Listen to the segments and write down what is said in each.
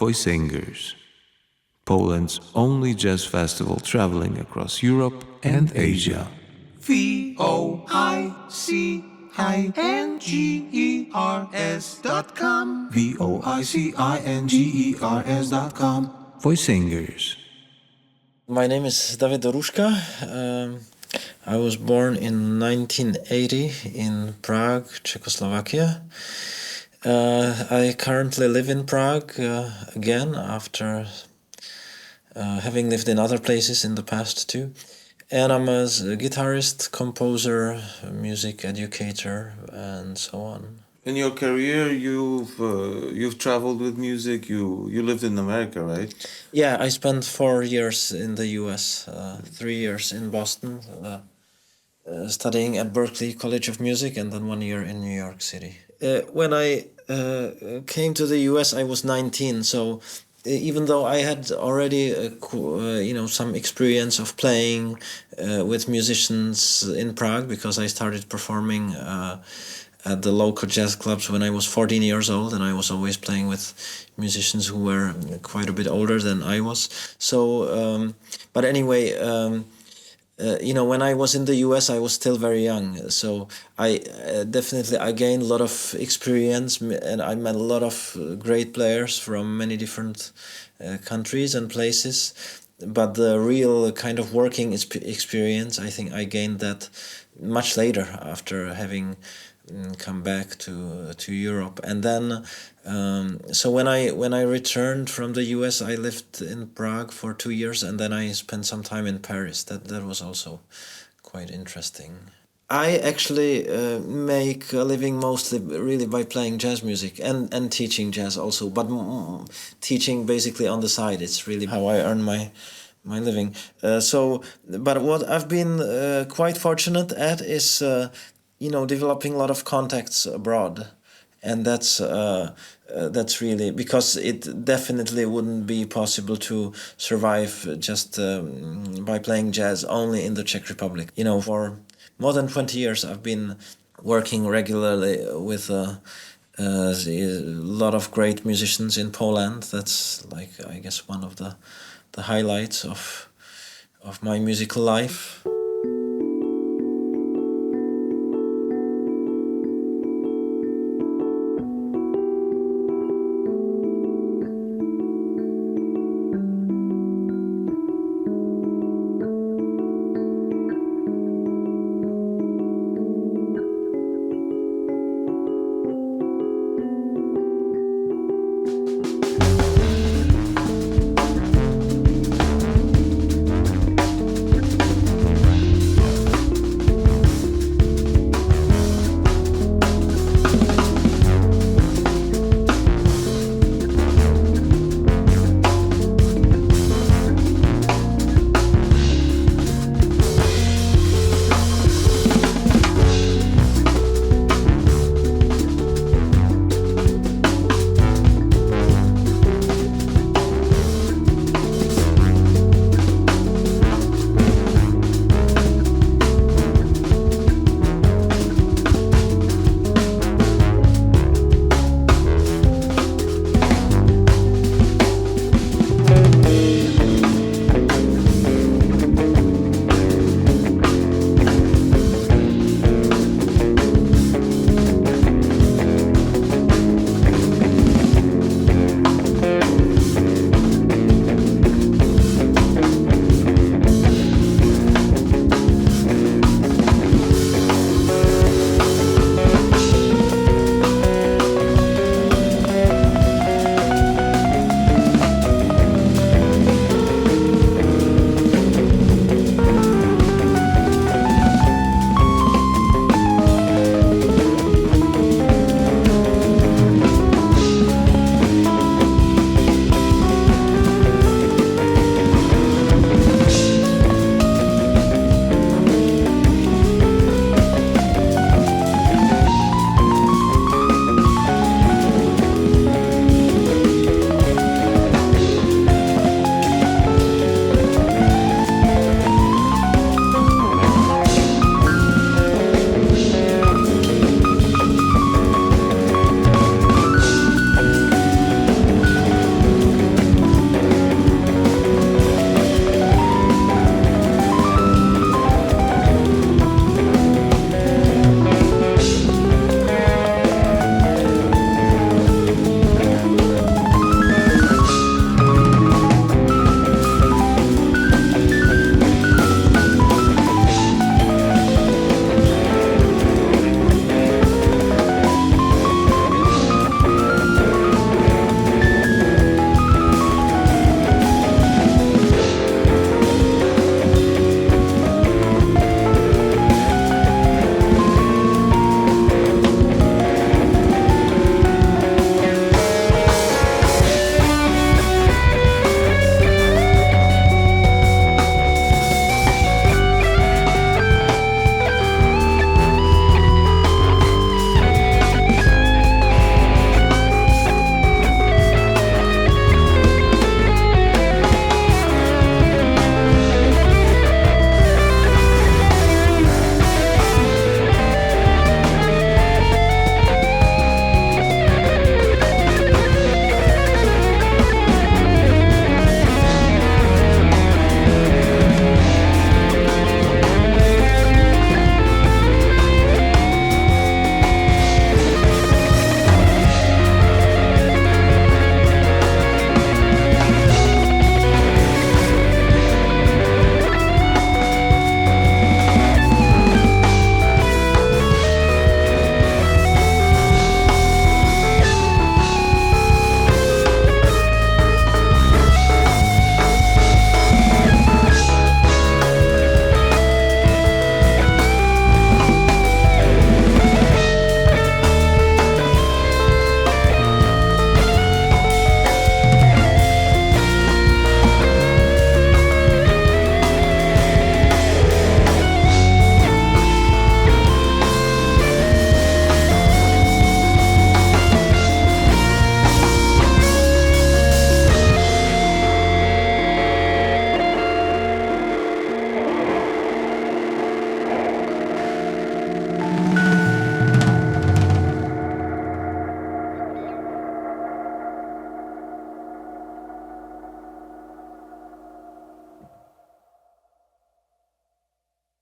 Voice Singers, Poland's only jazz festival traveling across Europe and Asia. VoiCingers.com. VoiCingers.com. Voice Singers. My name is David Dorůžka. I was born in 1980 in Prague, Czechoslovakia. I currently live in Prague again after having lived in other places in the past too. And I'm a guitarist, composer, music educator, and so on. In your career, you've traveled with music. You lived in America, right? Yeah, I spent 4 years in the U.S., 3 years in Boston, studying at Berklee College of Music, and then 1 year in New York City. When I came to the U.S., I was 19, so even though I had already some experience of playing with musicians in Prague, because I started performing at the local jazz clubs when I was 14 years old, and I was always playing with musicians who were quite a bit older than I was. So, but anyway, when I was in the US, I was still very young. So I gained a lot of experience, and I met a lot of great players from many different countries and places. But the real kind of working experience, I think I gained that much later after having come back to Europe. And then so when I returned from the US, I lived in Prague for 2 years, and then I spent some time in Paris. That was also quite interesting. I actually make a living mostly really by playing jazz music and teaching jazz also, but teaching basically on the side. It's really how I earn my living. But what I've been quite fortunate at is developing a lot of contacts abroad, and that's really, because it definitely wouldn't be possible to survive just by playing jazz only in the Czech Republic. For more than 20 years I've been working regularly with a lot of great musicians in Poland. That's I guess one of the highlights of my musical life.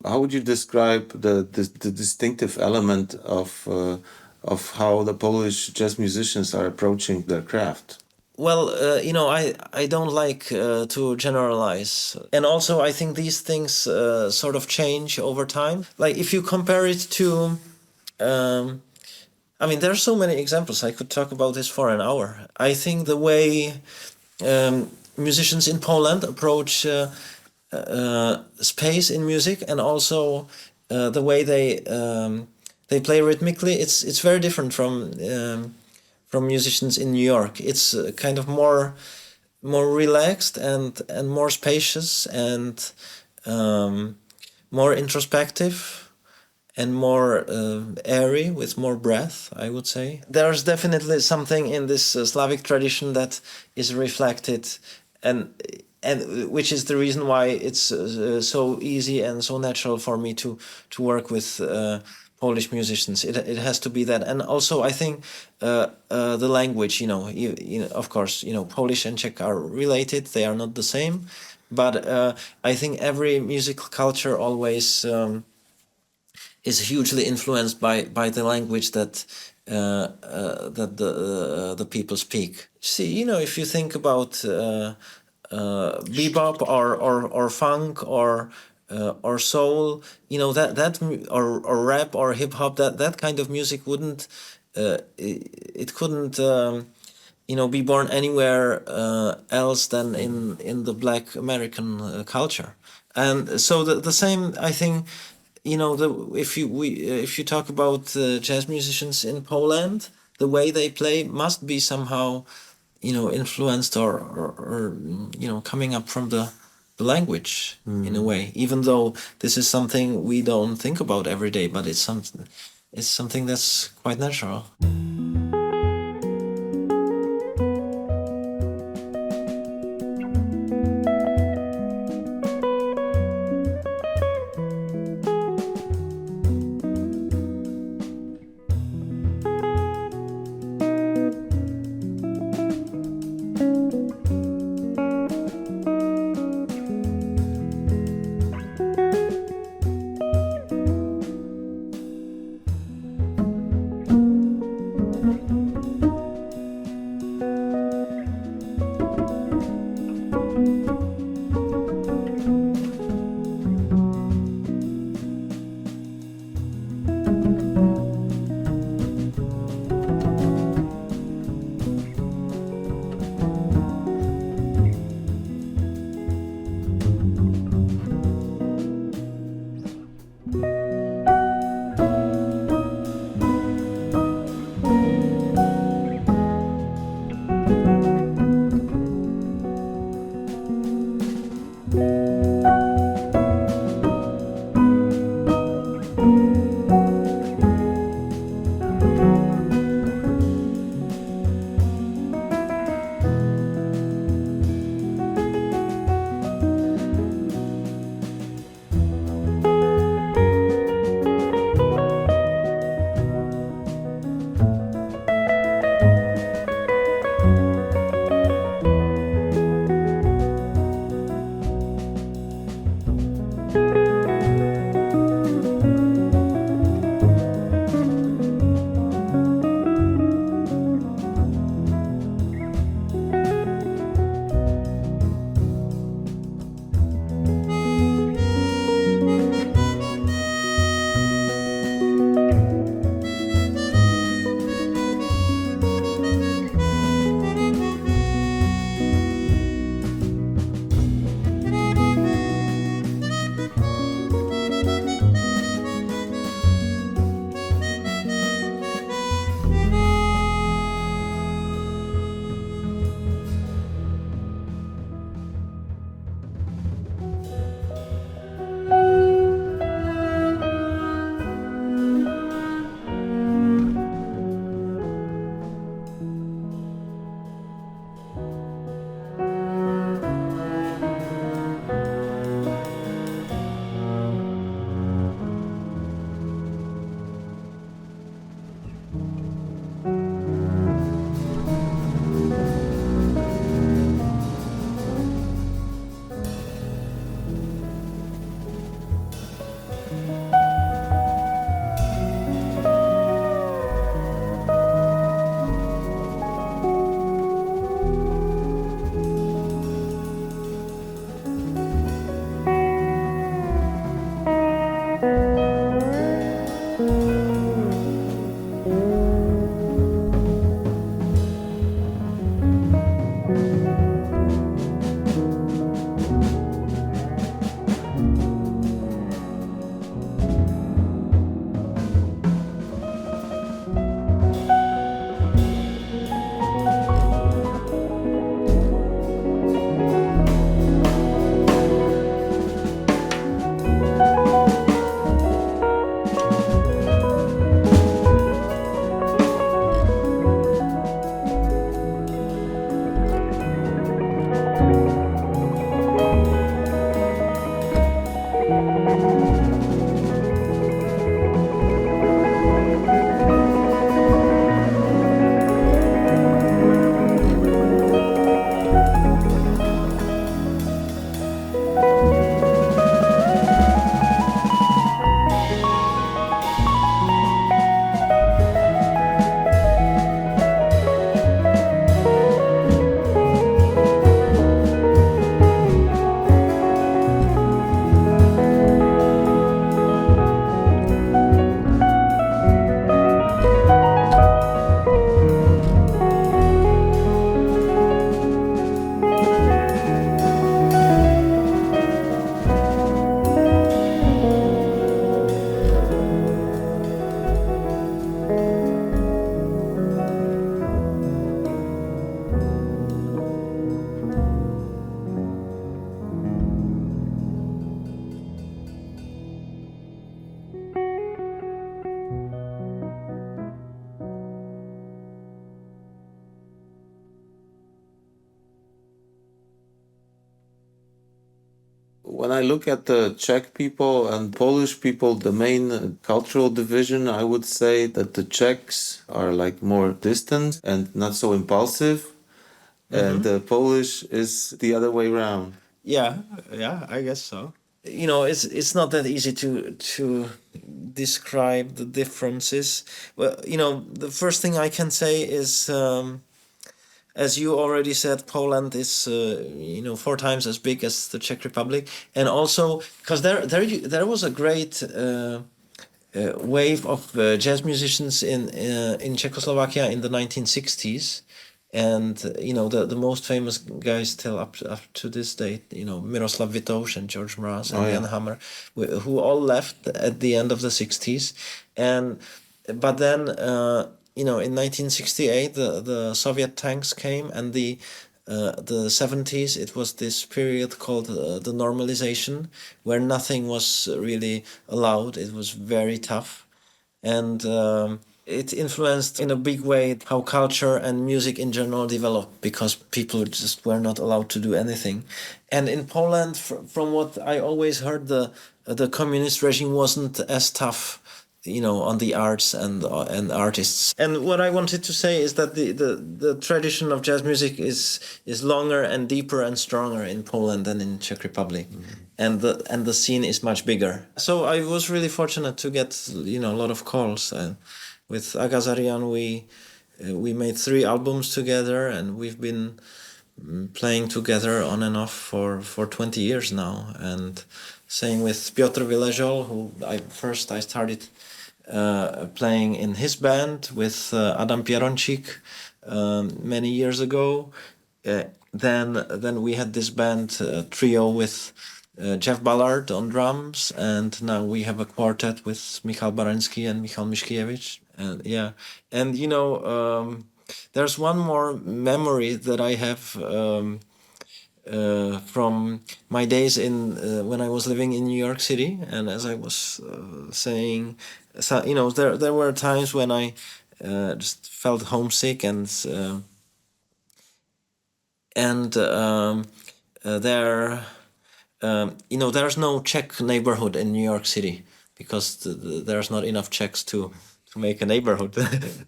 How would you describe the distinctive element of how the Polish jazz musicians are approaching their craft? Well, I don't like to generalize. And also, I think these things sort of change over time. Like, if you compare it to... there are so many examples. I could talk about this for an hour. I think the way musicians in Poland approach space in music, and also the way they play rhythmically, it's very different from musicians in New York. It's kind of more relaxed and more spacious and more introspective and more airy, with more breath, I would say. There's definitely something in this Slavic tradition that is reflected, and which is the reason why it's so easy and so natural for me to work with Polish musicians. It has to be that. And also, I think the language, of course, Polish and Czech are related. They are not the same. But I think every musical culture always is hugely influenced by the language that the people speak. See, if you think about bebop or funk or soul, that or rap or hip hop, that kind of music wouldn't it couldn't be born anywhere else than in the Black American culture. And so the same, I think, if you talk about jazz musicians in Poland, the way they play must be somehow influenced or coming up from the language in a way, even though this is something we don't think about every day, but it's something that's quite natural. when I look at the Czech people and Polish people, the main cultural division, I would say that the Czechs are like more distant and not so impulsive, and the Polish is the other way around. Yeah, I guess so. You know, it's not that easy to describe the differences. Well, you know, the first thing I can say is, as you already said, Poland is 4 times as big as the Czech Republic, and also because there was a great wave of jazz musicians in Czechoslovakia in the 1960s. And the most famous guys still up to this date, Miroslav Vitouš and George Mraz and Jan Hammer, who all left at the end of the 60s. But then in 1968 the Soviet tanks came, and the 70s, it was this period called the normalization, where nothing was really allowed. It was very tough, and it influenced in a big way how culture and music in general developed, because people just were not allowed to do anything. And in Poland, from what I always heard, the communist regime wasn't as tough, on the arts and artists. And what I wanted to say is that the tradition of jazz music is longer and deeper and stronger in Poland than in Czech Republic. And the scene is much bigger. So I was really fortunate to get a lot of calls. With Agazarian, we made 3 albums together, and we've been playing together on and off for 20 years now. And same with Piotr Wyleżoł, who I started playing in his band with Adam Pieroncik many years ago. Then we had this band trio with Jeff Ballard on drums, and now we have a quartet with Michał Barański and Michał Miśkiewicz. And there's one more memory that I have from my days when I was living in New York City. And as I was saying, there were times when I just felt homesick, there's no Czech neighborhood in New York City, because there's not enough Czechs to make a neighborhood.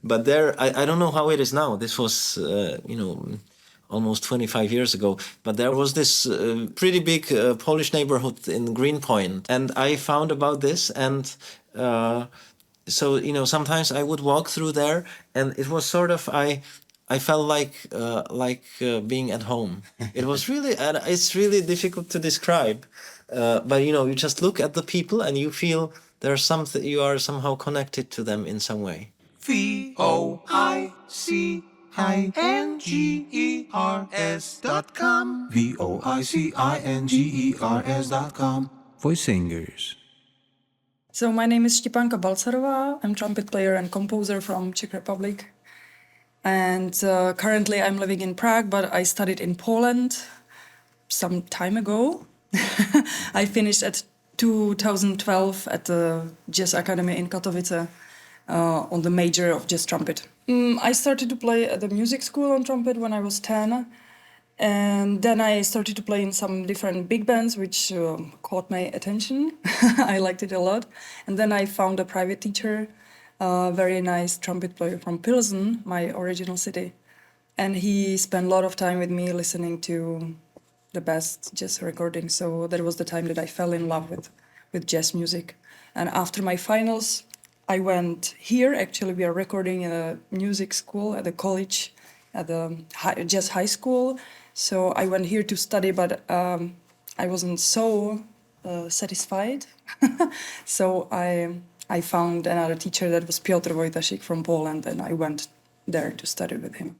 But there, I don't know how it is now. This was, almost 25 years ago. But there was this pretty big Polish neighborhood in Greenpoint. And I found about this. And so, sometimes I would walk through there, and it was sort of, I felt like being at home. It was really, it's really difficult to describe. But, you just look at the people and you feel there's something, you are somehow connected to them in some way. VOICINGERS.com. VOICINGERS.com. Voice singers. So my name is Štěpánka Balcarová. I'm trumpet player and composer from Czech Republic. And currently I'm living in Prague, but I studied in Poland some time ago. I finished at 2012 at the Jazz Academy in Katowice on the major of jazz trumpet. I started to play at the music school on trumpet when I was 10. And then I started to play in some different big bands, which caught my attention. I liked it a lot. And then I found a private teacher, a very nice trumpet player from Pilsen, my original city. And he spent a lot of time with me listening to the best jazz recordings. So that was the time that I fell in love with jazz music. And after my finals, I went here. Actually, we are recording in a music school at the college, at the jazz high school. So I went here to study, but I wasn't so satisfied. So I found another teacher, that was Piotr Wojtasik from Poland, and I went there to study with him.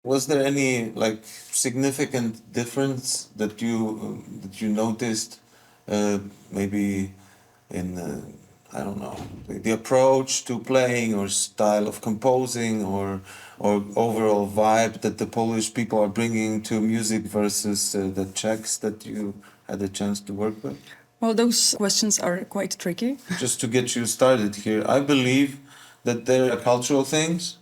Was there any like significant difference that you noticed, maybe in I don't know, the approach to playing or style of composing or overall vibe that the Polish people are bringing to music versus the Czechs that you had a chance to work with? Well, those questions are quite tricky. Just to get you started here, I believe that there are cultural things.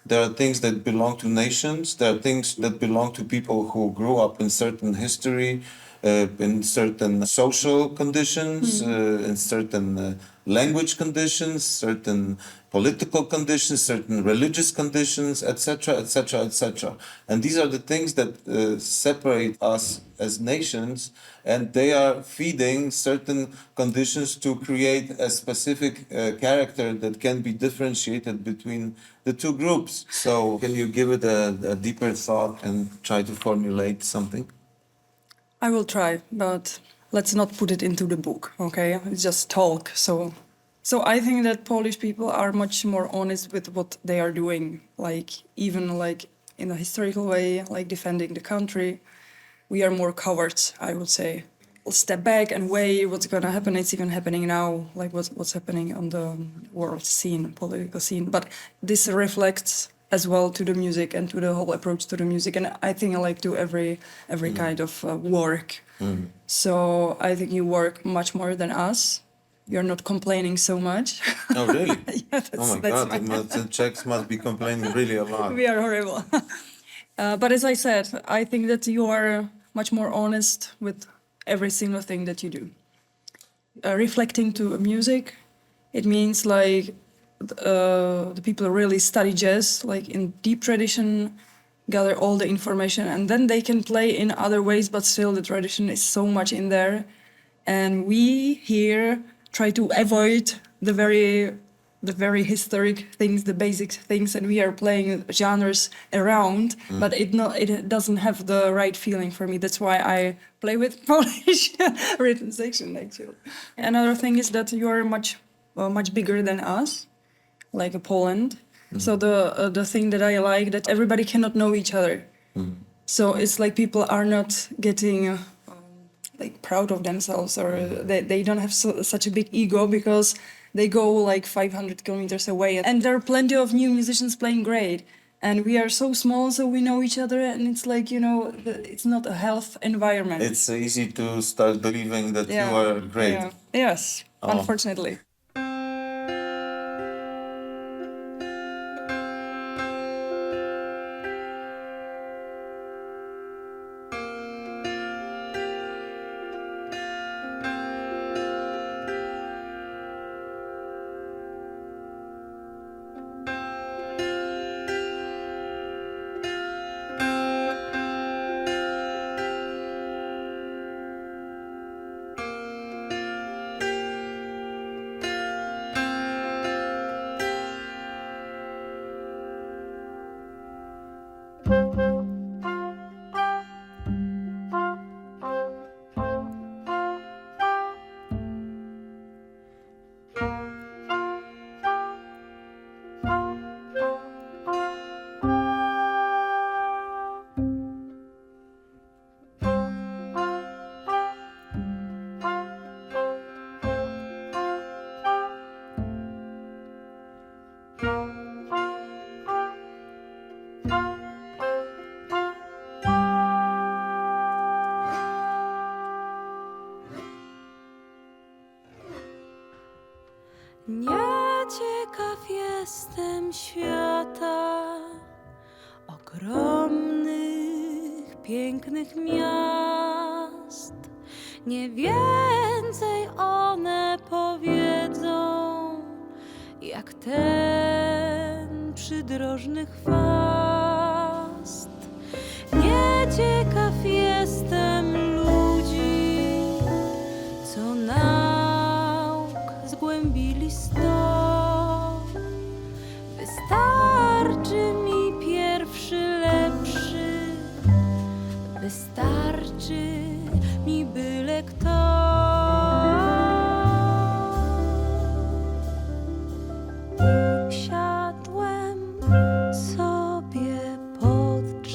There are things that belong to nations. There are things that belong to people who grew up in certain history, in certain social conditions, in certain language conditions, certain political conditions, certain religious conditions, etc., etc., etc. And these are the things that separate us as nations, and they are feeding certain conditions to create a specific character that can be differentiated between the two groups. So can you give it a deeper thought and try to formulate something? I will try, but let's not put it into the book, okay? It's just talk. So I think that Polish people are much more honest with what they are doing, like even like in a historical way, like defending the country. We are more cowards, I would say. We'll step back and weigh what's gonna happen. It's even happening now, like what's happening on the world scene, political scene. But this reflects as well to the music and to the whole approach to the music, and I think like to every kind of work. So I think you work much more than us. You're not complaining so much. Oh, really? Yeah, Oh my God, the Czechs must be complaining really a lot. We are horrible. But as I said, I think that you are much more honest with every single thing that you do. Reflecting to music, it means like the people really study jazz, like in deep tradition, gather all the information, and then they can play in other ways, but still the tradition is so much in there. And we here try to avoid the very historic things, the basic things, and we are playing genres around, but it doesn't have the right feeling for me. That's why I play with Polish rhythm section, actually. Another thing is that you are much bigger than us, like Poland. So the thing that I like, that everybody cannot know each other. So it's like people are not getting like proud of themselves, or they don't have such a big ego because they go like 500 kilometers away, and there are plenty of new musicians playing great, and we are so small, so we know each other, and it's like, you know, it's not a health environment. It's easy to start believing that you are great. Yeah. Yes, unfortunately. Nieciekaw jestem świata, ogromnych, pięknych miast. Nie więcej one powiedzą, jak ten przydrożny chwast. Nieciekaw jestem ludzi, co nauk zgłębili sto. Wystarczy mi pierwszy lepszy, wystarczy mi byle kto. Usiadłem sobie pod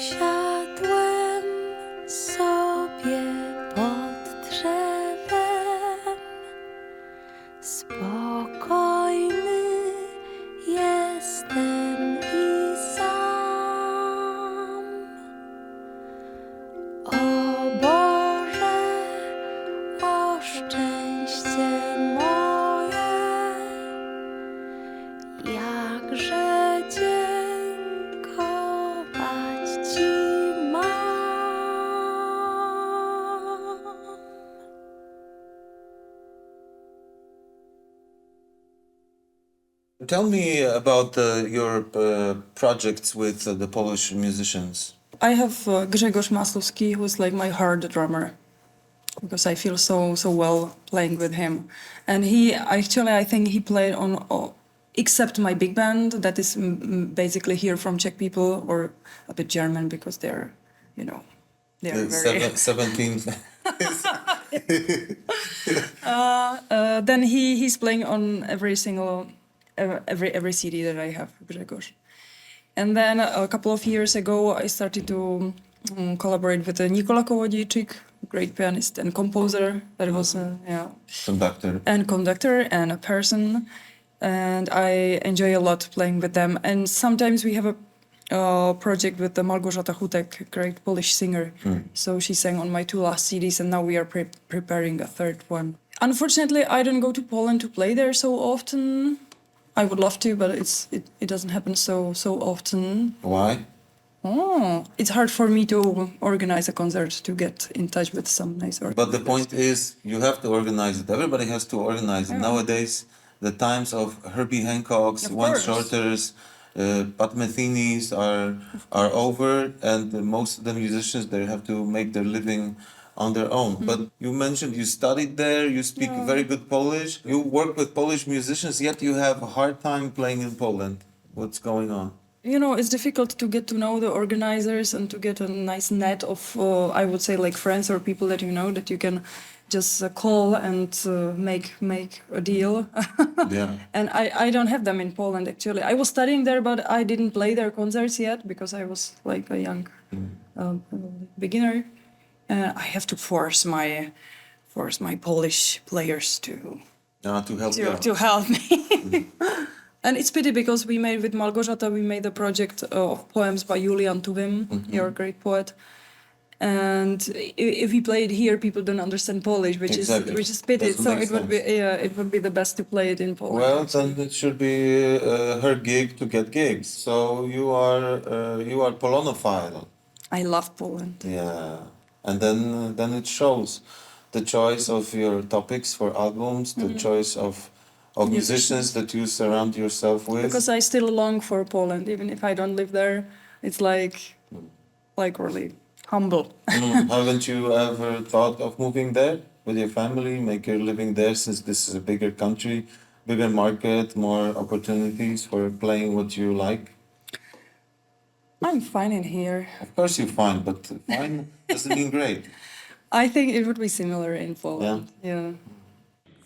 Usiadłem sobie pod drzewem, spokojny jestem i sam. O Boże, o szczęście moje, jakże dziękować Ci mam. Tell me about your projects with the Polish musicians. I have Grzegorz Masłowski, who's like my heart drummer, because I feel so well playing with him. And he actually, I think he played on except my big band that is basically here from Czech people, or a bit German, because they're very 17. Then he's playing on every CD that I have, Grzegorz. And then a couple of years ago, I started to collaborate with Nikola Kołodziejczyk, great pianist and composer. That was conductor and a person, and I enjoy a lot playing with them. And sometimes we have a project with the Małgorzata Hutek, great Polish singer. So she sang on my 2 last CDs, and now we are preparing a 3rd one. Unfortunately, I don't go to Poland to play there so often. I would love to, but it doesn't happen so often. Why? Oh, it's hard for me to organize a concert, to get in touch with some nice artists. But the point is, you have to organize it. Everybody has to organize it. Nowadays, the times of Herbie Hancocks, Of One course. Shorters, Pat Metheny's are over, and most of the musicians, they have to make their living on their own. But you mentioned you studied there, you speak very good Polish, you work with Polish musicians, yet you have a hard time playing in Poland. What's going on? It's difficult to get to know the organizers and to get a nice net of, I would say, like friends or people that that you can just call and make a deal. Yeah. And I don't have them in Poland, actually. I was studying there, but I didn't play their concerts yet because I was like a young beginner. I have to force my Polish players to help you out. to help me. And it's pity because we made with Małgorzata, we made a project of poems by Julian Tuwim, you're a great poet. And if we play it here, people don't understand Polish, which is pity. Doesn't So make it would be it would be the best to play it in Poland. Well, then it should be her gig to get gigs. So you are Polonophile. I love Poland. Yeah, and then it shows the choice of your topics for albums, the choice of musicians that you surround yourself with. Because I still long for Poland, even if I don't live there. It's like really humble. Haven't you ever thought of moving there with your family, make your living there, since this is a bigger country, bigger market, more opportunities for playing what you like? I'm fine in here. Of course you're fine, but fine doesn't mean great. I think it would be similar in Poland. Yeah.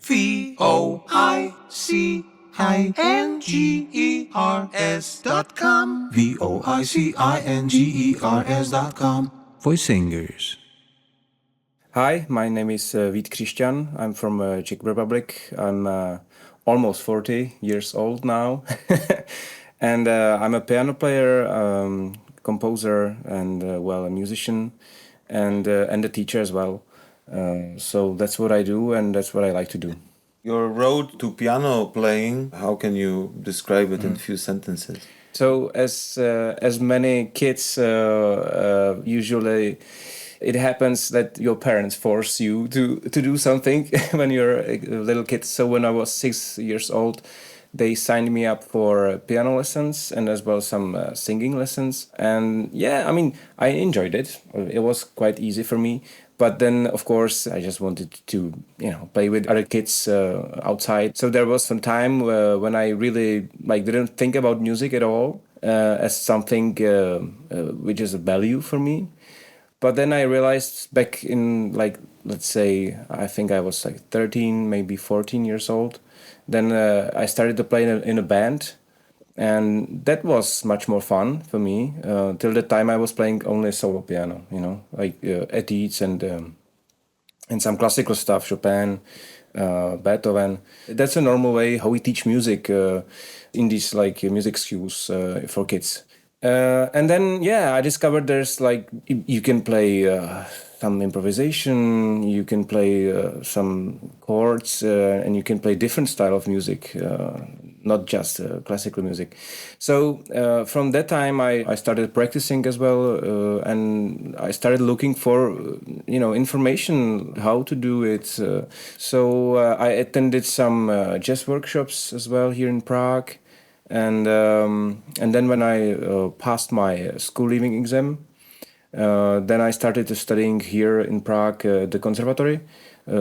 VOICINGERS.com. VOICINGERS.com. Voice Singers. Hi, my name is Vít Křišťan. I'm from Czech Republic. I'm almost 40 years old now. And I'm a piano player, composer, and a musician, and a teacher as well. So that's what I do, and that's what I like to do. Your road to piano playing, how can you describe it in a few sentences? So as many kids usually, it happens that your parents force you to do something when you're a little kid. So when I was 6 years old, they signed me up for piano lessons and as well some singing lessons. And yeah, I mean, I enjoyed it. It was quite easy for me. But then, of course, I just wanted to, play with other kids outside. So there was some time when I really didn't think about music at all as something which is a value for me. But then I realized back in let's say, I think I was 13, maybe 14 years old. Then I started to play in a band. And that was much more fun for me. Till the time I was playing only solo piano, like etudes and some classical stuff, Chopin, Beethoven. That's a normal way how we teach music in these like music schools for kids. And then, I discovered there's like, you can play some improvisation, you can play some chords, and you can play different style of music, not just classical music. So from that time, I started practicing as well, and I started looking for, information how to do it. So I attended some jazz workshops as well here in Prague. And then when I passed my school leaving exam, then I started studying here in Prague the conservatory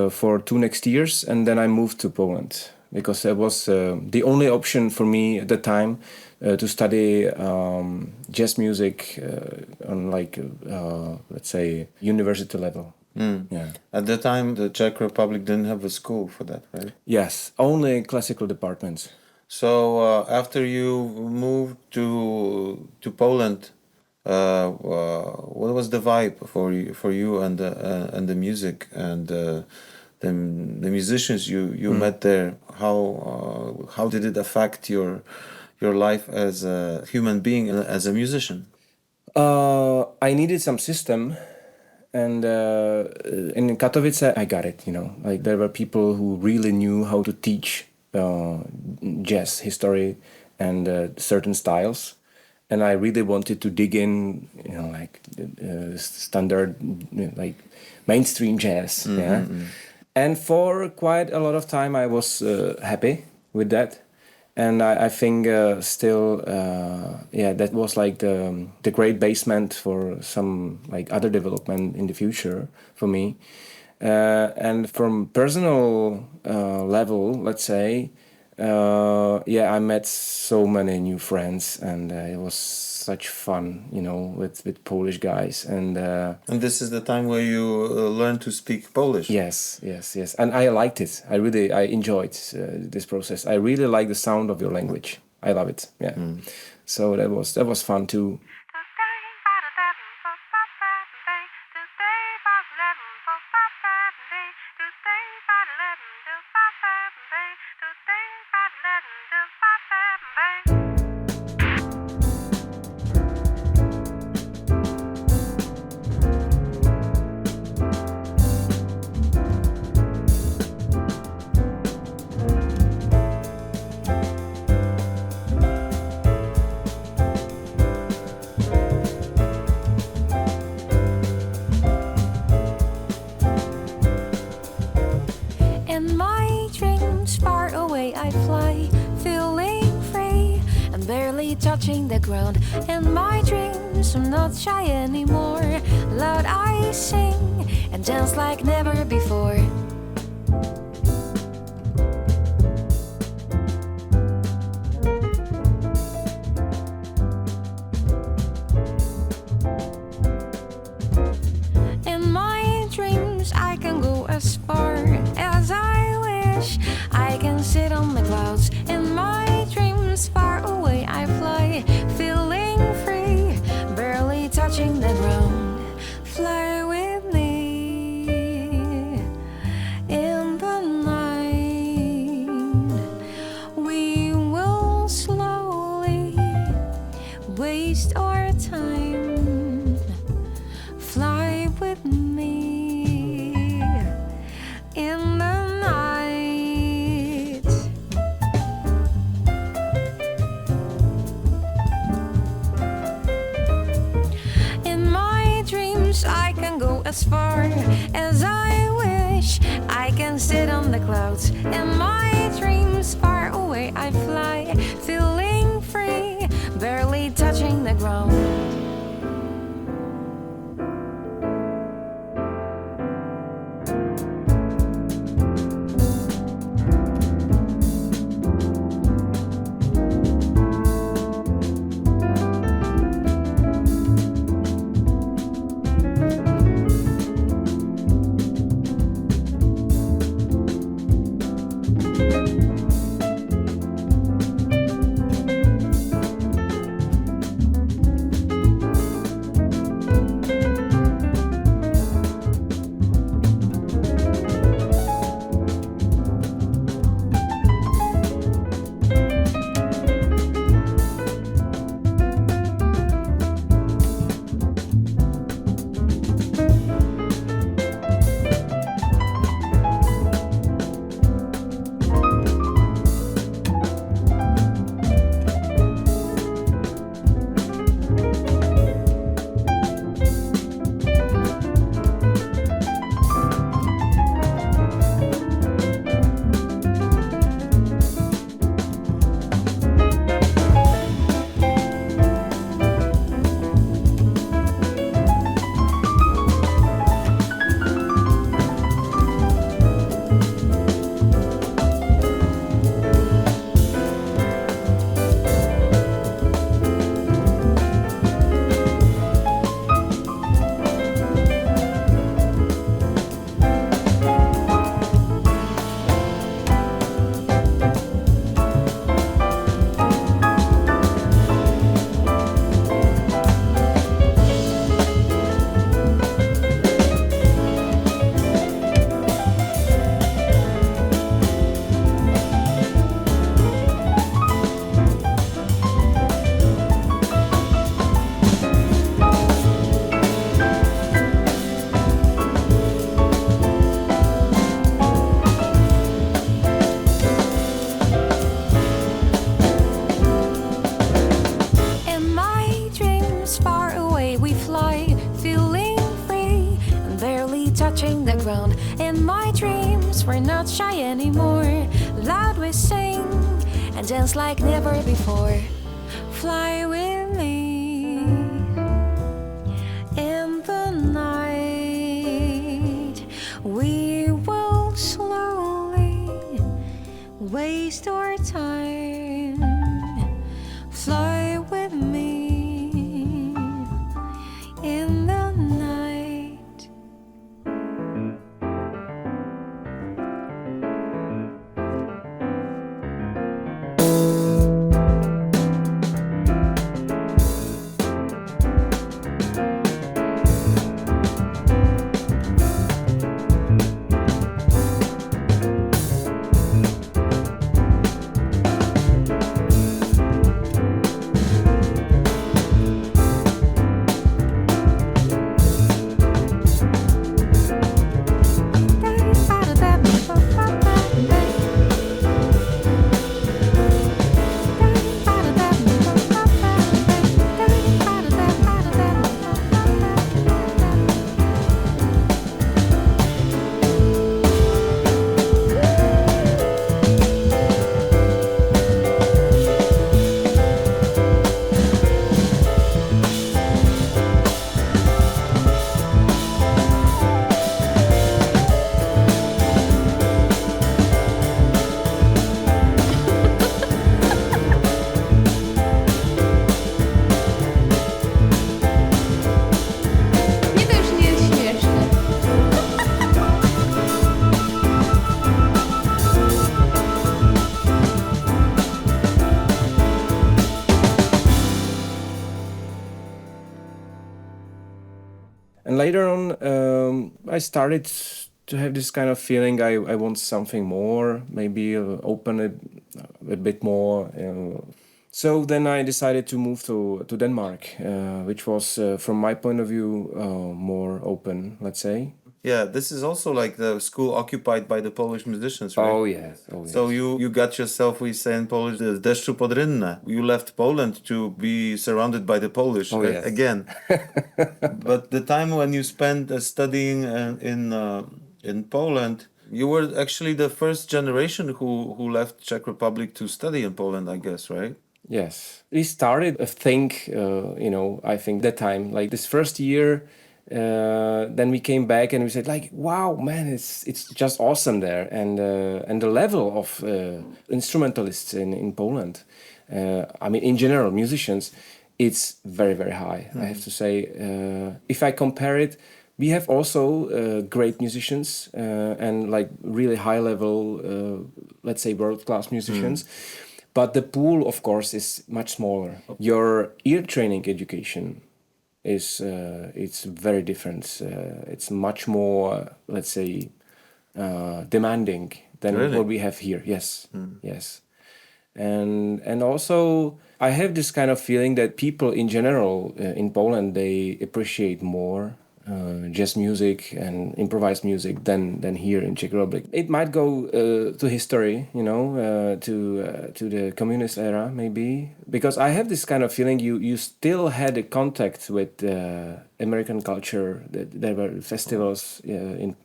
for 2 next years, and then I moved to Poland because that was the only option for me at the time to study jazz music on like let's say university level. Yeah. At the time, the Czech Republic didn't have a school for that, right? Yes, only classical departments. So after you moved to Poland, what was the vibe for you and the music and the musicians you met there? How did it affect your life as a human being, as a musician? I needed some system, and in Katowice I got it. Like there were people who really knew how to teach jazz history and certain styles, and I really wanted to dig in, like standard, like mainstream jazz. And for quite a lot of time I was happy with that, and I think still that was like the great basement for some like other development in the future for me. And from personal level, let's say, I met so many new friends, and it was such fun, with Polish guys. And this is the time where you learn to speak Polish. Yes. And I liked it. I enjoyed this process. I really like the sound of your language. I love it. Yeah. So that was fun too. Touching the ground in my dreams, I'm not shy anymore. Loud I sing and dance like never before. In my dreams I can go as far as I wish. I can sit on the clouds. In my dreams far away I fly, feeling free, barely touching the ground. Fly with me in the night. We will slowly waste our time. Fly with me in the as far as I wish. I can sit on the clouds. In my dreams far away I fly, feeling free, barely touching the ground. 'cause we're not shy anymore. Loud we sing and dance like never before. Fly with me in the night. We will slowly waste our time. Fly with me in the night. And later on, I started to have this kind of feeling I want something more, maybe open it a bit more. So then I decided to move to Denmark, which was, from my point of view, more open, let's say. Yeah, this is also like the school occupied by the Polish musicians, right? Oh, yes. So you got yourself, we say in Polish, the deszczu pod rynne. You left Poland to be surrounded by the Polish yes. again. But the time when you spent studying in Poland, you were actually the first generation who left Czech Republic to study in Poland, I guess, right? Yes. We started a thing, I think that time, like this first year. Then we came back and we said, like, wow, man, it's just awesome there, and the level of instrumentalists in Poland, I mean, in general, musicians, it's very, very high. I have to say, if I compare it, we have also great musicians and like really high level, let's say, world-class musicians. But the pool, of course, is much smaller. Your ear training education is it's very different. It's much more, let's say, demanding than what we have here. Yes, yes, and also I have this kind of feeling that people in general in Poland, they appreciate more jazz music and improvised music than here in Czech Republic. It might go to history, to the communist era maybe, because I have this kind of feeling you still had a contact with American culture. That there were festivals in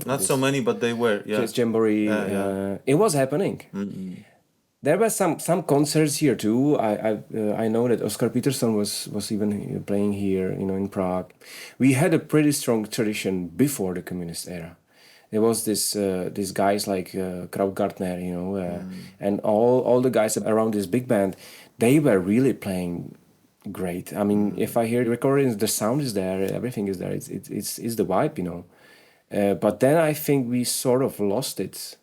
not so many, but they were. Yeah, Jazz Jamboree. It was happening. Mm-hmm. There were some concerts here too. I know that Oscar Peterson was even playing here, in Prague. We had a pretty strong tradition before the communist era. There was these guys like Krautgartner, and all the guys around this big band. They were really playing great. I mean, if I hear the recordings, the sound is there, everything is there. It's the vibe, But then I think we sort of lost it.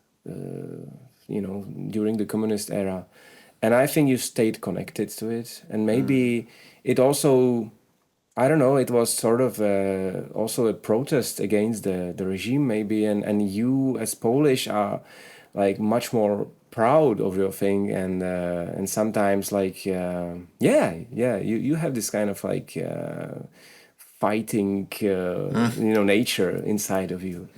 During the communist era, and I think you stayed connected to it, and maybe it also, I don't know, it was sort of also a protest against the regime maybe, and you as Polish are like much more proud of your thing, and sometimes like you have this kind of like fighting nature inside of you.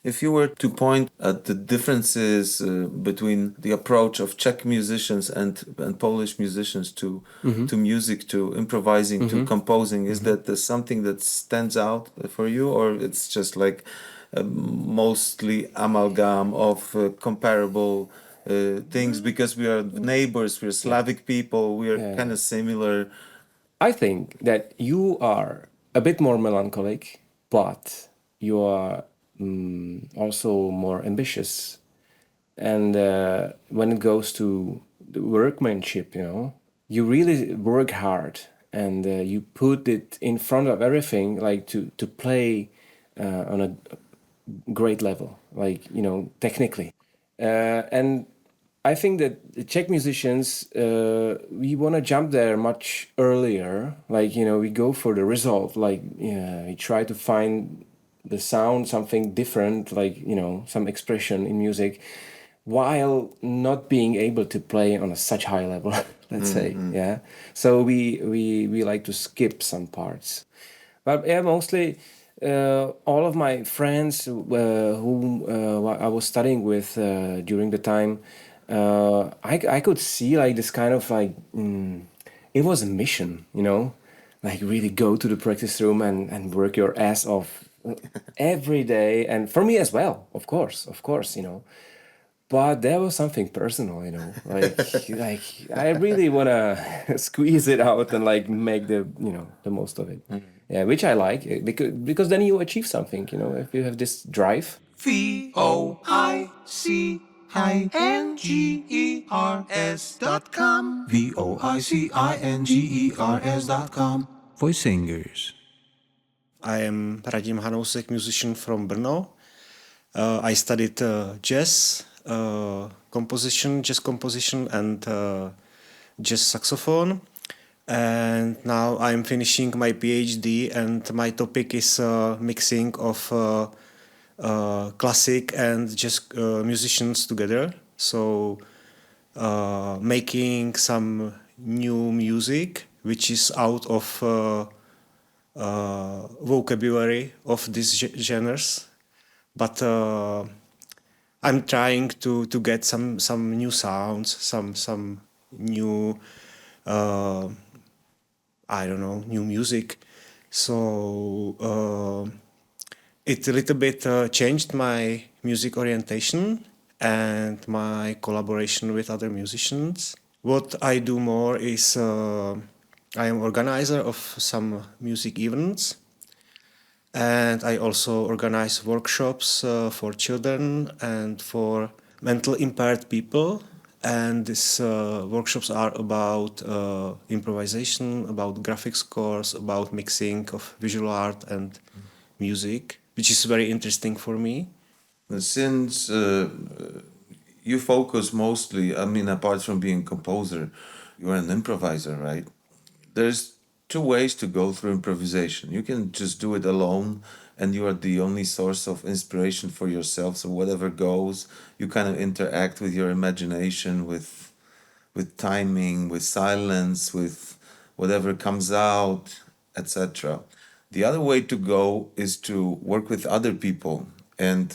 If you were to point at the differences between the approach of Czech musicians and Polish musicians to music, to improvising, to composing, is that there's something that stands out for you, or it's just like mostly amalgam of comparable things because we are neighbors, we're Slavic people, we are kind of similar? I think that you are a bit more melancholic, but you are also more ambitious. And when it goes to the workmanship, you really work hard and you put it in front of everything, like to play on a great level, like, technically. And I think that the Czech musicians, we want to jump there much earlier. Like, we go for the result. Like, we try to find the sound, something different, like, some expression in music, while not being able to play on such high level, let's say. Yeah. So we like to skip some parts. But yeah, mostly all of my friends whom I was studying with during the time, I could see like this kind of like, it was a mission, like really go to the practice room and work your ass off every day. And for me as well, of course, but there was something personal, like I really want to squeeze it out and like make the most of it. Yeah, which I like because then you achieve something, if you have this drive. VoicIngers.com. VoicIngers.com. Voice Singers. I am Radim Hanousek, musician from Brno. I studied jazz composition, and jazz saxophone. And now I'm finishing my PhD, and my topic is mixing of classic and jazz musicians together. So making some new music which is out of vocabulary of these genres, but I'm trying to get some new sounds, some new new music. So it a little bit changed my music orientation and my collaboration with other musicians. What I do more is I am organizer of some music events, and I also organize workshops for children and for mental impaired people. And these workshops are about improvisation, about graphic scores, about mixing of visual art and music, which is very interesting for me. Since you focus mostly, apart from being a composer, you're an improviser, right? There's two ways to go through improvisation. You can just do it alone and you are the only source of inspiration for yourself. So whatever goes, you kind of interact with your imagination, with timing, with silence, with whatever comes out, etc. The other way to go is to work with other people and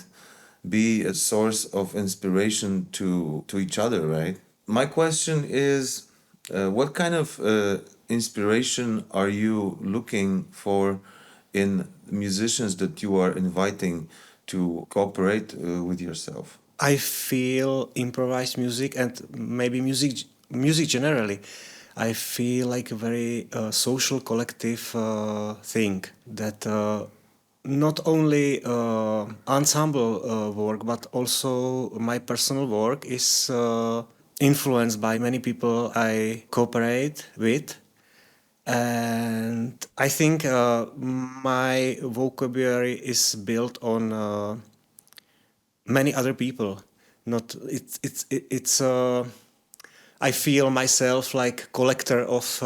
be a source of inspiration to each other, right? My question is, what kind of inspiration are you looking for in musicians that you are inviting to cooperate with yourself? I feel improvised music and maybe music generally, I feel like a very social collective thing that not only ensemble work but also my personal work is influenced by many people I cooperate with. And I think my vocabulary is built on many other people. I feel myself like collector of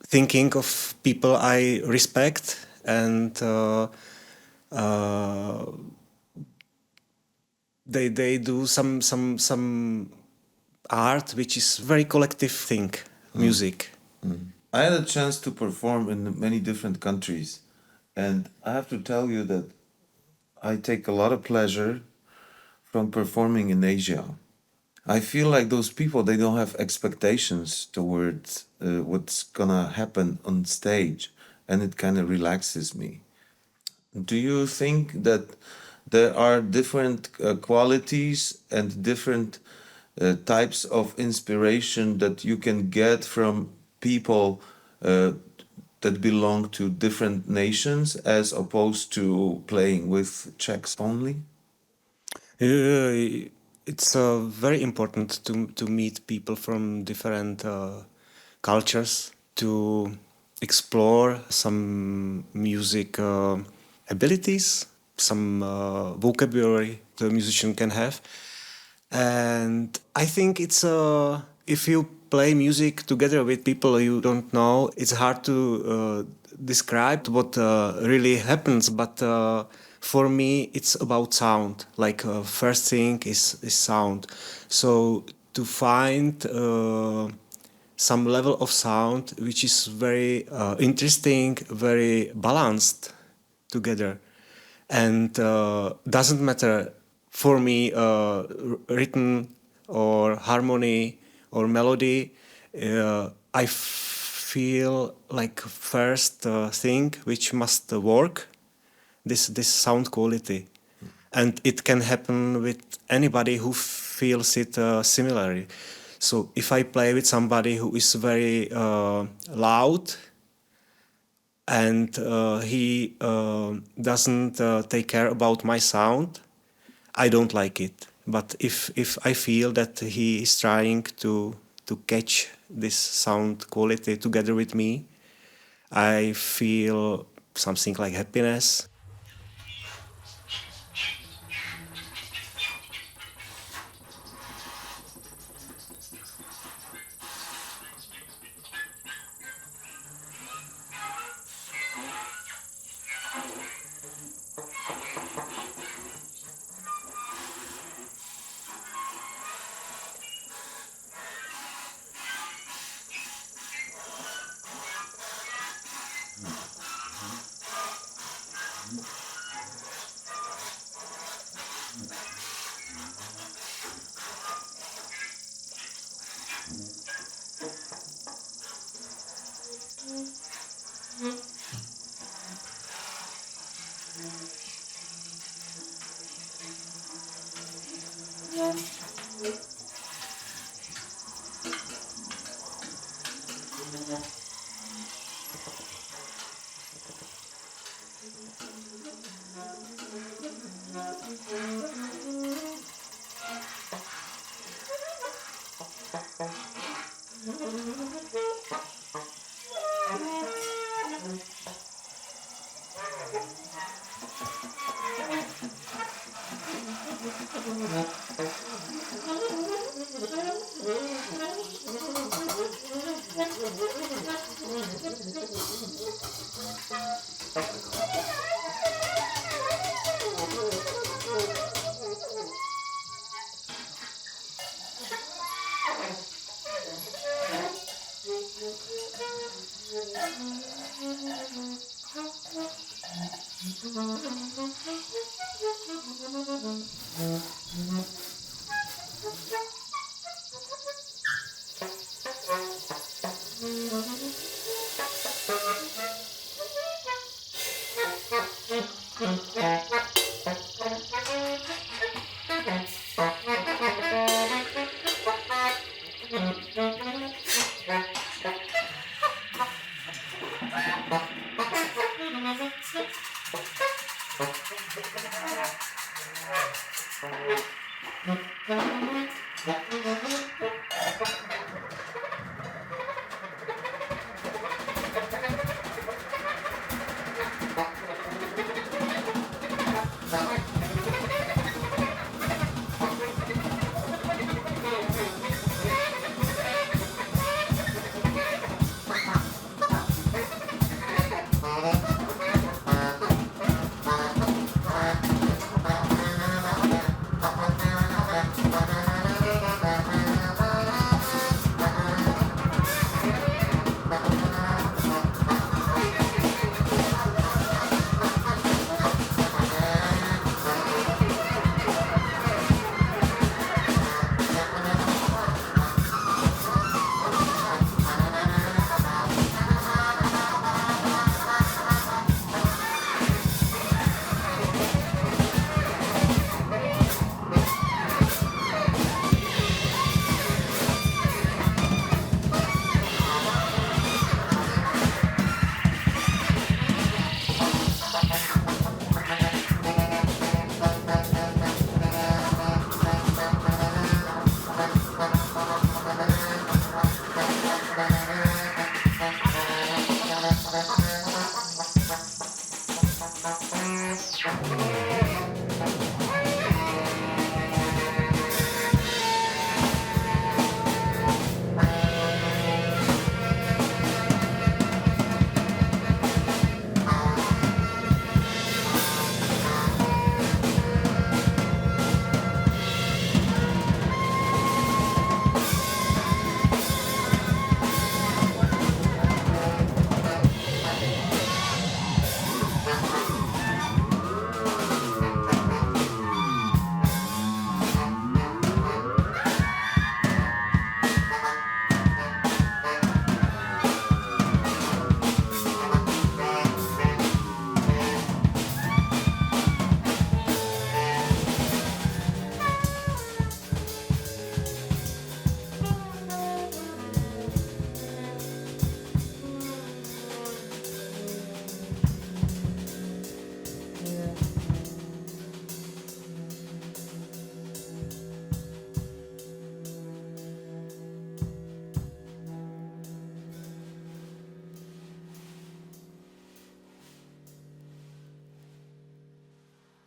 thinking of people I respect, and they do some art which is very collective thing, music. I had a chance to perform in many different countries, and I have to tell you that I take a lot of pleasure from performing in Asia. I feel like those people, they don't have expectations towards what's gonna happen on stage, and it kind of relaxes me. Do you think that there are different qualities and different types of inspiration that you can get from people that belong to different nations as opposed to playing with Czechs only? It's very important to meet people from different cultures, to explore some music abilities, some vocabulary the musician can have. And I think it's if you play music together with people you don't know, it's hard to describe what really happens, but for me it's about sound. Like first thing is sound. So to find some level of sound which is very interesting, very balanced together, and doesn't matter for me written or harmony or melody. I feel like first thing which must work, this sound quality, and it can happen with anybody who feels it similarly. So if I play with somebody who is very loud and he doesn't take care about my sound, I don't like it. But if I feel that he is trying to catch this sound quality together with me, I feel something like happiness.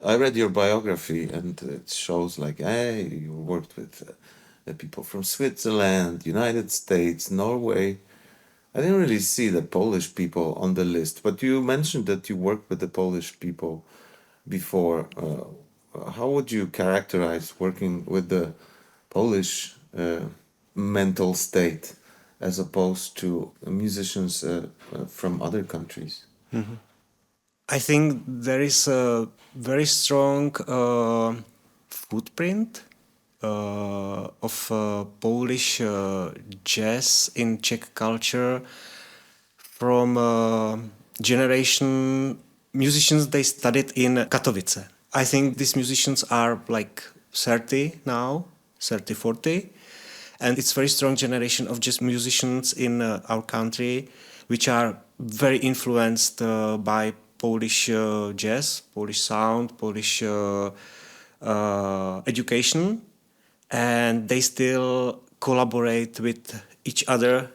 I read your biography, and it shows like, hey, you worked with people from Switzerland, United States, Norway. I didn't really see the Polish people on the list, but you mentioned that you worked with the Polish people before. How would you characterize working with the Polish mental state as opposed to musicians from other countries? Mm-hmm. I think there is a very strong footprint of Polish jazz in Czech culture from generation musicians they studied in Katowice. I think these musicians are like 30 now, 30, 40. And it's very strong generation of jazz musicians in our country, which are very influenced by Polish jazz, Polish sound, Polish education, and they still collaborate with each other.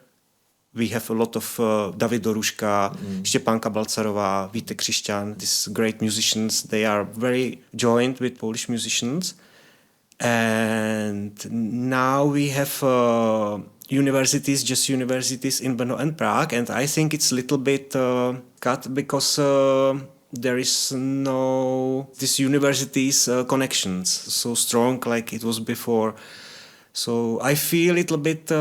We have a lot of David Dorůžka, Štěpánka Balcarová, Vít Křišťan, these great musicians. They are very joined with Polish musicians. And now we have universities, jazz universities in Brno and Prague, and I think it's a little bit cut because there is no these universities connections so strong like it was before. So I feel a little bit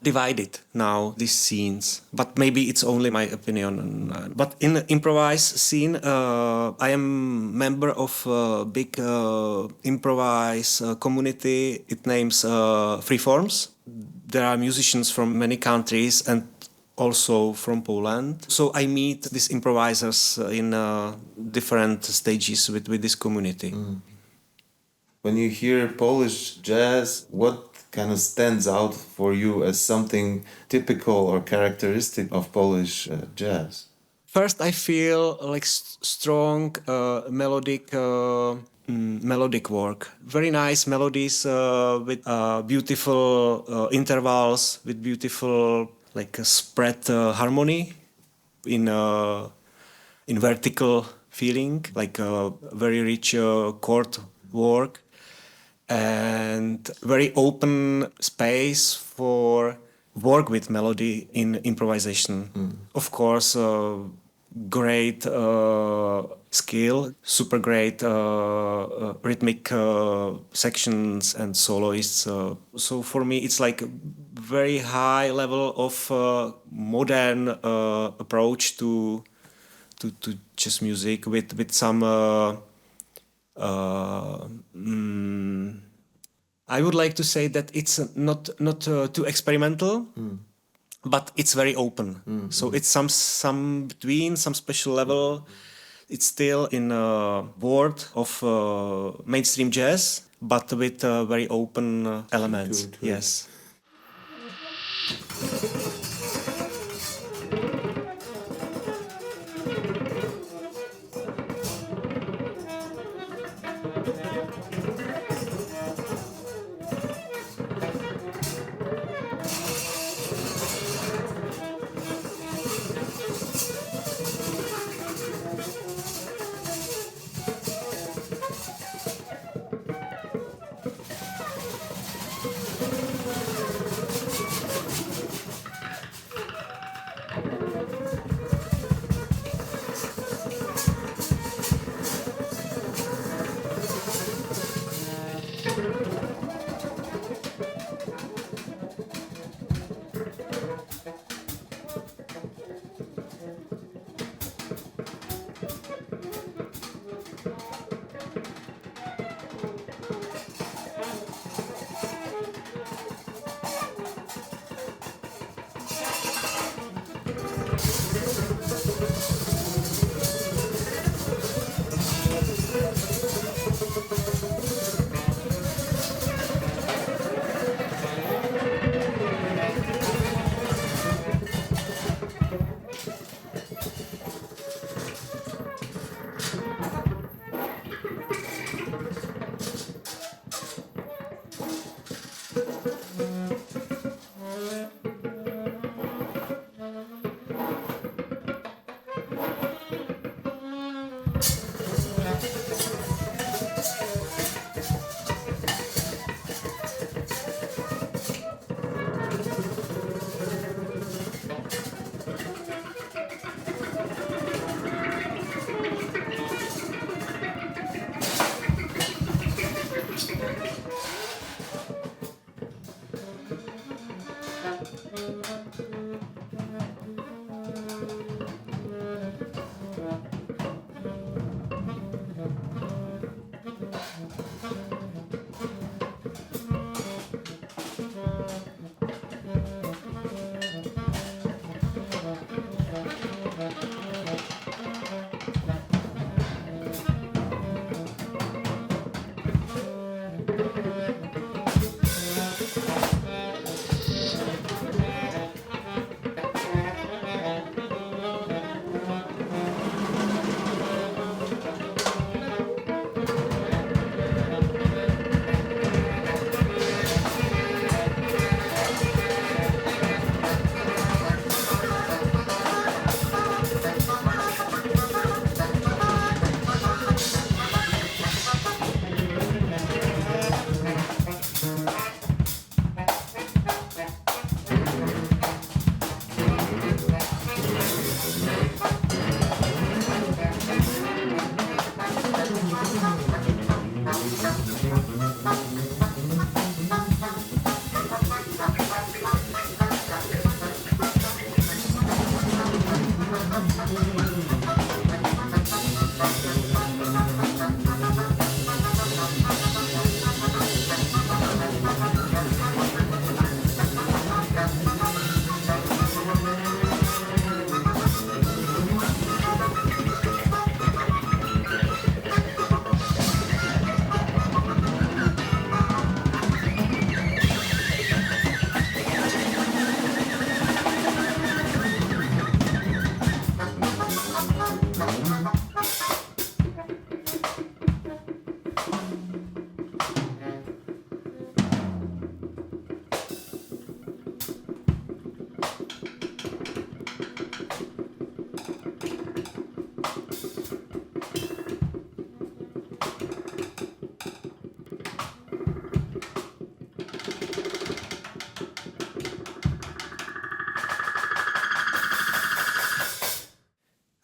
divided now, these scenes, but maybe it's only my opinion. But in the improvised scene, I am member of a big improvised community. It names Freeforms. There are musicians from many countries and also from Poland. So I meet these improvisers in different stages with this community. Mm. When you hear Polish jazz, what kind of stands out for you as something typical or characteristic of Polish jazz? First, I feel like strong melodic work. Very nice melodies with beautiful intervals, with beautiful like spread harmony in vertical feeling, like very rich chord work. And very open space for work with melody in improvisation. Of course, great skill, super great rhythmic sections and soloists. So for me, it's like a very high level of modern approach to jazz music with some. I would like to say that it's not too experimental, but it's very open. So it's some between some special level. It's still in a world of mainstream jazz, but with very open elements. Good. Yes.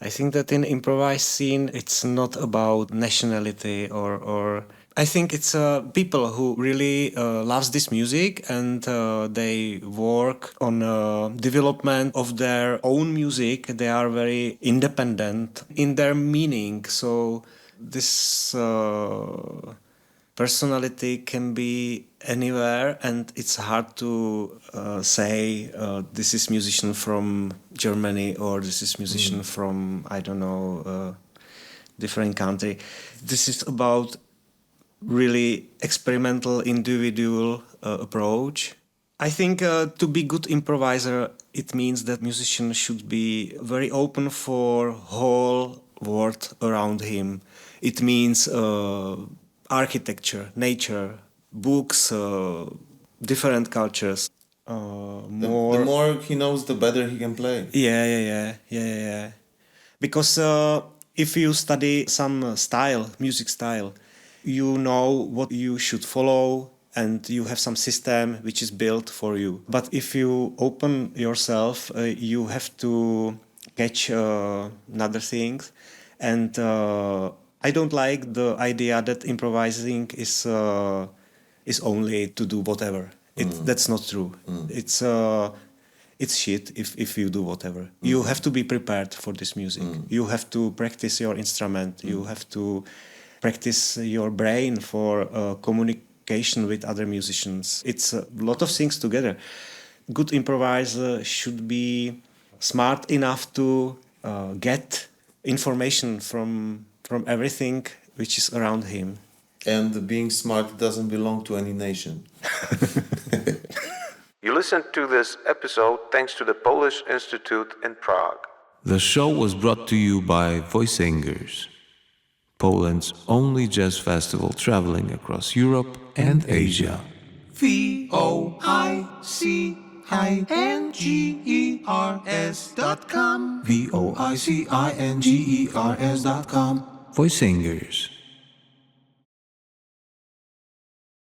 I think that in improvised scene, it's not about nationality or I think it's people who really loves this music and they work on development of their own music. They are very independent in their meaning. So this personality can be anywhere, and it's hard to say this is musician from Germany or this is musician from, I don't know, different country. This is about really experimental, individual approach. I think to be good improviser, it means that musician should be very open for whole world around him. It means architecture, nature, books, different cultures. The more he knows, the better he can play. Yeah. Because if you study some style, music style, you know what you should follow and you have some system which is built for you. But if you open yourself, you have to catch another things. And I don't like the idea that improvising is only to do whatever. That's not true. It's shit if you do whatever. You have to be prepared for this music. You have to practice your instrument. You have to practice your brain for communication with other musicians. It's a lot of things together. Good improviser should be smart enough to get information from everything which is around him. And being smart doesn't belong to any nation. You listened to this episode thanks to the Polish Institute in Prague. The show was brought to you by Voicingers, Poland's only jazz festival traveling across Europe and Asia. VOICINGERS.com. VOICINGERS.com. Voicingers.